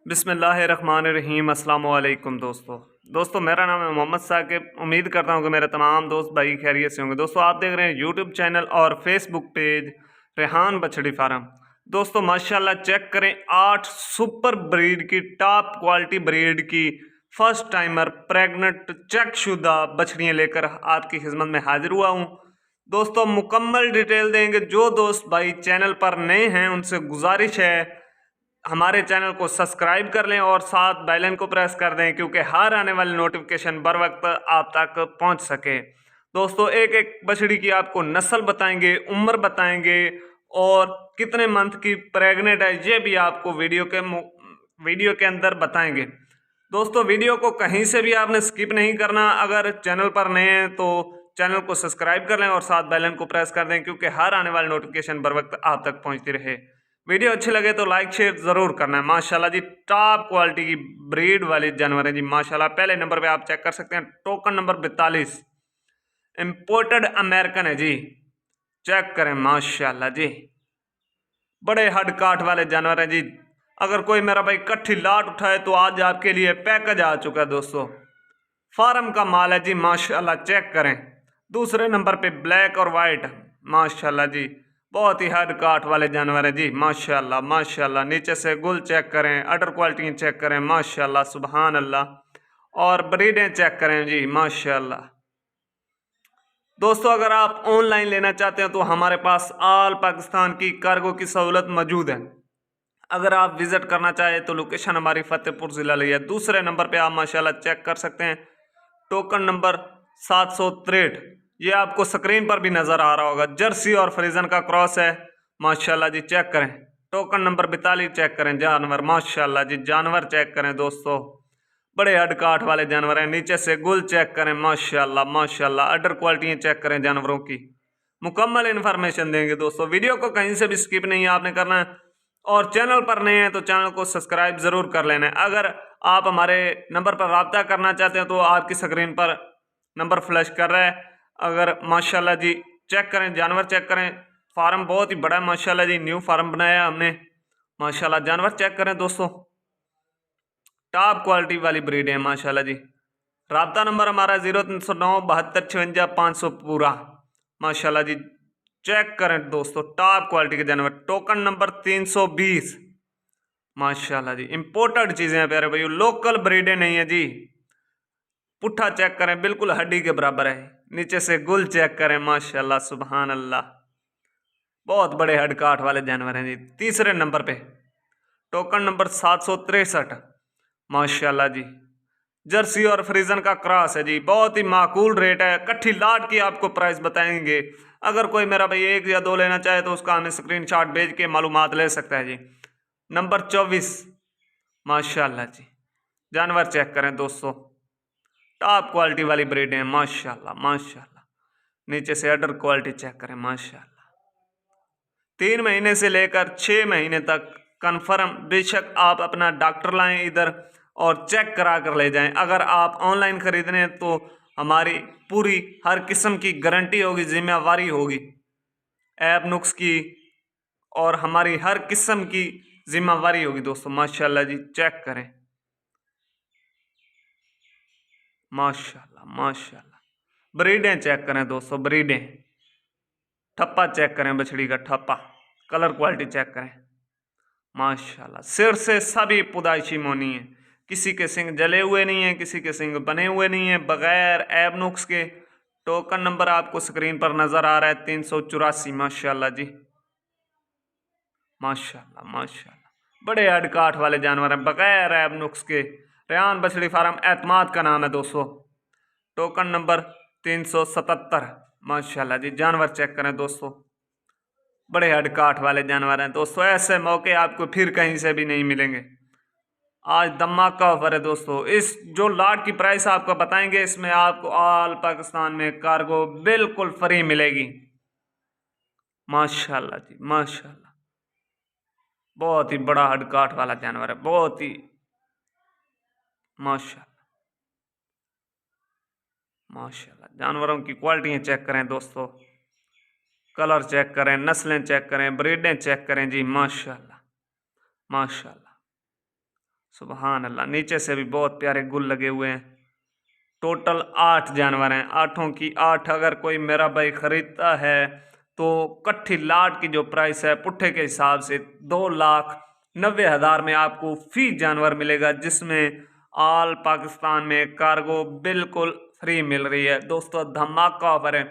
बिस्मिल्लाहिर्रहमानिर्रहीम। अस्सलाम वालेकुम दोस्तों मेरा नाम है मोहम्मद साकिब। उम्मीद करता हूँ कि मेरे तमाम दोस्त भाई खैरियत से होंगे। दोस्तों आप देख रहे हैं यूट्यूब चैनल और फेसबुक पेज रेहान बछड़ी फार्म। दोस्तों माशाल्लाह चेक करें, 8 सुपर ब्रीड की टॉप क्वालिटी ब्रीड की फर्स्ट टाइमर प्रेग्नेंट चेकशुदा बछड़ियाँ लेकर आपकी खिदमत में हाजिर हुआ हूँ। दोस्तों मुकम्मल डिटेल देंगे। जो दोस्त भाई चैनल पर नए हैं उनसे गुजारिश है हमारे चैनल को सब्सक्राइब कर लें और साथ बेल आइकन को प्रेस कर दें, क्योंकि हर आने वाली नोटिफिकेशन बर वक्त आप तक पहुंच सके। दोस्तों एक एक बछड़ी की आपको नस्ल बताएंगे, उम्र बताएंगे और कितने मंथ की प्रेग्नेंट है ये भी आपको वीडियो के अंदर बताएंगे। दोस्तों वीडियो को कहीं से भी आपने स्किप नहीं करना। अगर चैनल पर नए हैं तो चैनल को सब्सक्राइब कर लें और साथ बेल आइकन को प्रेस कर दें, क्योंकि हर आने वाली नोटिफिकेशन बर वक्त आप तक पहुंचती रहे। वीडियो अच्छी लगे तो लाइक शेयर जरूर करना है। माशाल्लाह जी टॉप क्वालिटी की ब्रीड वाली जानवर है जी माशाल्लाह। पहले नंबर पे आप चेक कर सकते हैं, टोकन नंबर 42 इंपोर्टेड अमेरिकन है जी। चेक करें माशाल्लाह जी, बड़े हड काट वाले जानवर हैं जी। अगर कोई मेरा भाई कट्ठी लाट उठाए तो आज आपके लिए पैकेज आ चुका है दोस्तों। फार्म का माल है जी माशाल्लाह। चेक करें, दूसरे नंबर पे ब्लैक और वाइट माशाल्लाह जी, बहुत ही हड काट वाले जानवर है जी माशाल्लाह माशाल्लाह। नीचे से गुल चेक करें, अडर क्वालिटी चेक करें माशाल्लाह सुबहान अल्लाह। और ब्रीडें चेक करें जी माशाल्लाह। दोस्तों अगर आप ऑनलाइन लेना चाहते हैं तो हमारे पास ऑल पाकिस्तान की कार्गो की सहूलत मौजूद है। अगर आप विजिट करना चाहें तो लोकेशन हमारी फतेहपुर ज़िला ली है। दूसरे नंबर पे आप माशाल्लाह चेक कर सकते हैं, टोकन नंबर 763, ये आपको स्क्रीन पर भी नज़र आ रहा होगा। जर्सी और फ्रीजन का क्रॉस है माशाल्लाह जी। चेक करें, टोकन नंबर 42 चेक करें जानवर माशाल्लाह जी। जानवर चेक करें दोस्तों, बड़े हड काट वाले जानवर हैं। नीचे से गुल चेक करें माशाल्लाह माशाल्लाह। अडर क्वालिटी चेक करें जानवरों की, मुकम्मल इन्फॉर्मेशन देंगे दोस्तों। वीडियो को कहीं से भी स्किप नहीं आपने करना है। और चैनल पर नए हैं तो चैनल को सब्सक्राइब जरूर कर लेना है। अगर आप हमारे नंबर पर रब्ता करना चाहते हैं तो आपकी स्क्रीन पर नंबर फ्लैश कर रहा है। अगर माशाल्लाह जी चेक करें, जानवर चेक करें, फार्म बहुत ही बड़ा है माशाल्लाह जी। न्यू फार्म बनाया हमने माशाल्लाह। जानवर चेक करें दोस्तों, टॉप क्वालिटी वाली ब्रीड है माशाल्लाह जी। रब्ता नंबर हमारा 0309 72 56 500 पूरा माशाल्लाह जी। चेक करें दोस्तों, टॉप क्वालिटी के जानवर। टोकन नंबर 320 माशाल्लाह जी। इंपोर्टेड चीज़ें हैं प्यारे भाई, लोकल ब्रीडें नहीं है जी। पुट्ठा चेक करें, बिल्कुल हड्डी के बराबर है। नीचे से गुल चेक करें माशाल्लाह सुबहान अल्लाह, बहुत बड़े हडकाट वाले जानवर हैं जी। तीसरे नंबर पे टोकन नंबर 763 माशाल्लाह जी। जर्सी और फ्रीजन का क्रॉस है जी, बहुत ही माकूल रेट है। कट्ठी लाट की आपको प्राइस बताएंगे। अगर कोई मेरा भाई एक या दो लेना चाहे तो उसका हमें स्क्रीनशॉट भेज के मालूमात ले सकता है जी। नंबर 24 माशाल्लाह जी। जानवर चेक करें दोस्तों, टॉप क्वालिटी वाली ब्रीड है माशाल्लाह माशाल्लाह। नीचे से अडर क्वालिटी चेक करें माशाल्लाह। 3 महीने से लेकर 6 महीने तक कन्फर्म। बेशक आप अपना डॉक्टर लाएं इधर और चेक करा कर ले जाएं। अगर आप ऑनलाइन खरीदने हैं तो हमारी पूरी हर किस्म की गारंटी होगी, जिम्मेवारी होगी ऐप नुक्स की, और हमारी हर किस्म की जिम्मेवारी होगी दोस्तों माशाल्लाह जी। चेक करें माशाल्लाह माशाल्लाह। ब्रीडें चेक करें दोस्तों, ब्रीडें। ठप्पा चेक करें, बछड़ी का ठप्पा, कलर क्वालिटी चेक करें माशाल्लाह। सिर से सभी पुदाइशी मोनी है, किसी के सिंग जले हुए नहीं है, किसी के सिंग बने हुए नहीं है, बगैर ऐब नुक्स के। टोकन नंबर आपको स्क्रीन पर नजर आ रहा है 384 माशाल्लाह जी माशाल्लाह माशाल्लाह। बड़े अडकाठ वाले जानवर हैं बगैर ऐब नुक्स के। रेहान बछड़ी फार्म एतमाद का नाम है दोस्तों। टोकन नंबर 377 माशाल्लाह जी। जानवर चेक करें दोस्तों, बड़े हडकाठ वाले जानवर हैं दोस्तों। ऐसे मौके आपको फिर कहीं से भी नहीं मिलेंगे। आज धमाका ऑफर है दोस्तों। इस जो लाट की प्राइस आपको बताएंगे, इसमें आपको ऑल पाकिस्तान में कार्गो बिल्कुल फ्री मिलेगी माशाल्लाह जी माशाल्लाह। बहुत ही बड़ा हडकाठ वाला जानवर है, बहुत ही माशाल्लाह माशाल्लाह। जानवरों की क्वालिटियाँ चेक करें दोस्तों, कलर चेक करें, नस्लें चेक करें, ब्रीडें चेक करें जी माशाल्लाह माशाल्लाह सुभान अल्लाह, नीचे से भी बहुत प्यारे गुल लगे हुए हैं। टोटल 8 जानवर हैं, 8 की 8 अगर कोई मेरा भाई खरीदता है तो कट्ठी लाट की जो प्राइस है पुट्ठे के हिसाब से 2,90,000 में आपको फी जानवर मिलेगा, जिसमें ऑल पाकिस्तान में कार्गो बिल्कुल फ्री मिल रही है। दोस्तों धमाका ऑफर है।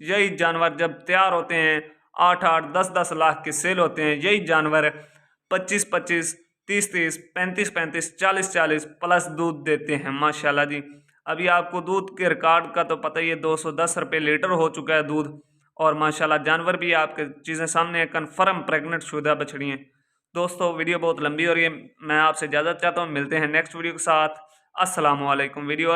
यही जानवर जब तैयार होते हैं 8-8, 10-10 लाख के सेल होते हैं। यही जानवर 25-25, 30-30, 35-35, 40-40 प्लस दूध देते हैं माशाल्लाह जी। अभी आपको दूध के रिकॉर्ड का तो पता ही है, 210 रुपये लीटर हो चुका है दूध। और माशाल्लाह जानवर भी आपके चीज़ें सामने है, कन्फर्म प्रेग्नेंट शुदा बछड़ी हैं। दोस्तों वीडियो बहुत लंबी हो रही है, मैं आपसे इजाज़त चाहता हूँ। मिलते हैं नेक्स्ट वीडियो के साथ। अस्सलाम वालेकुम। वीडियो